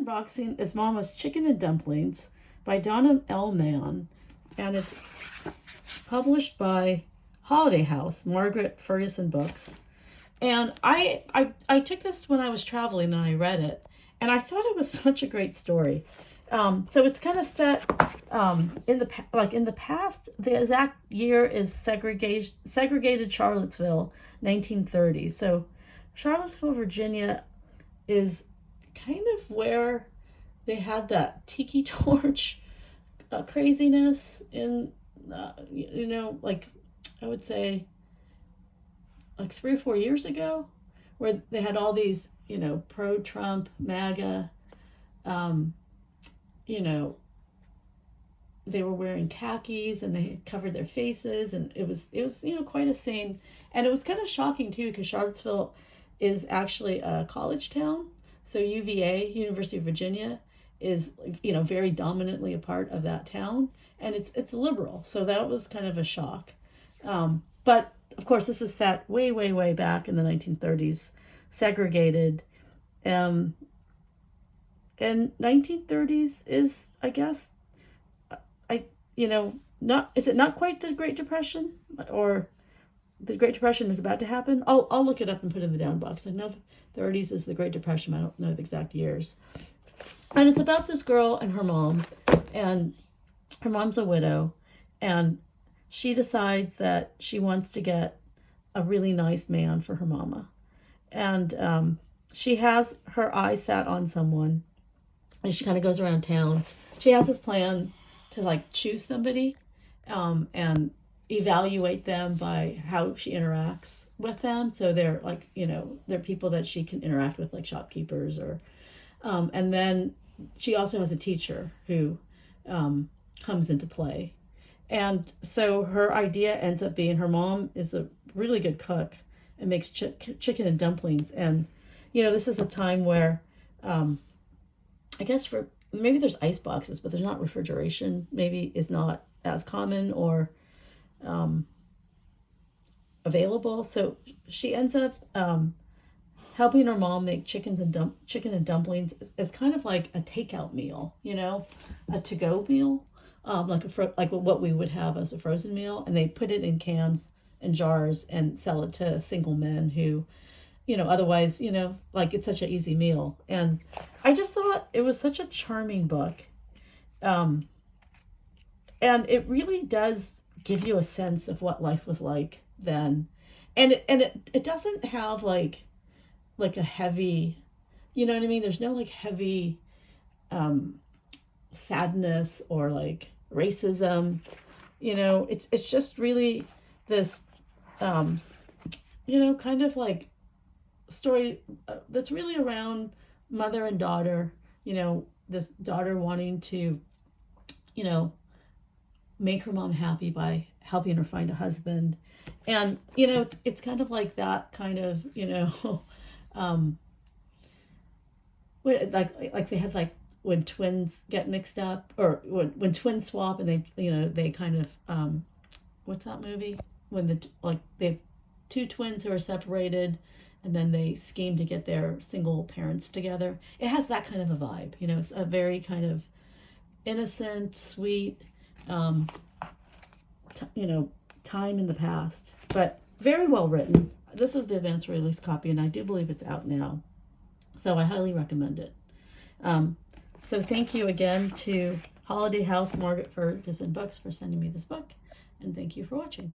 unboxing is Mama's Chicken and Dumplings by Donna Mann, and it's published by Holiday House, Margaret, Ferguson Books. And I took this when I was traveling and I read it, and I thought it was such a great story. So it's kind of set in the past. The exact year is segregated Charlottesville, 1930. So Charlottesville, Virginia, is kind of where they had that tiki torch craziness in, like I would say like 3 or 4 years ago, where they had all these, pro-Trump, MAGA, they were wearing khakis and they covered their faces, and it was quite a scene. And it was kind of shocking too, because Charlottesville is actually a college town. So UVA, University of Virginia, is very dominantly a part of that town, and it's liberal. So that was kind of a shock. But of course, this is set way, way, way back in the 1930s, segregated. And 1930s is, I guess, is it not quite the Great Depression, or the Great Depression is about to happen? I'll look it up and put it in the down box. I know the 30s is the Great Depression. I don't know the exact years. And it's about this girl and her mom, and her mom's a widow, and she decides that she wants to get a really nice man for her mama. And she has her eye set on someone, and she kind of goes around town. She has this plan to choose somebody and evaluate them by how she interacts with them. So they're they're people that she can interact with, like shopkeepers, or and then she also has a teacher who comes into play. And so her idea ends up being, her mom is a really good cook and makes chicken and dumplings. And this is a time where I guess maybe there's ice boxes, but there's not refrigeration. Maybe is not as common or available. So she ends up helping her mom make chicken and dumplings. It's kind of like a takeout meal, a to-go meal, like what we would have as a frozen meal. And they put it in cans and jars and sell it to single men who, otherwise, it's such an easy meal. And I just thought it was such a charming book. And it really does give you a sense of what life was like then. And it doesn't have like a heavy, you know what I mean? There's no heavy sadness or racism. It's just really this kind of story that's really around mother and daughter, this daughter wanting to make her mom happy by helping her find a husband. And it's kind of like that kind of like they have when twins get mixed up, or when twins swap, and they kind of what's that movie when they have two twins who are separated, and then they scheme to get their single parents together. It has that kind of a vibe. It's a very kind of innocent, sweet, time in the past, but very well written. This is the advanced release copy, and I do believe it's out now. So I highly recommend it. So thank you again to Holiday House, Margaret, Ferguson Books, for sending me this book, and thank you for watching.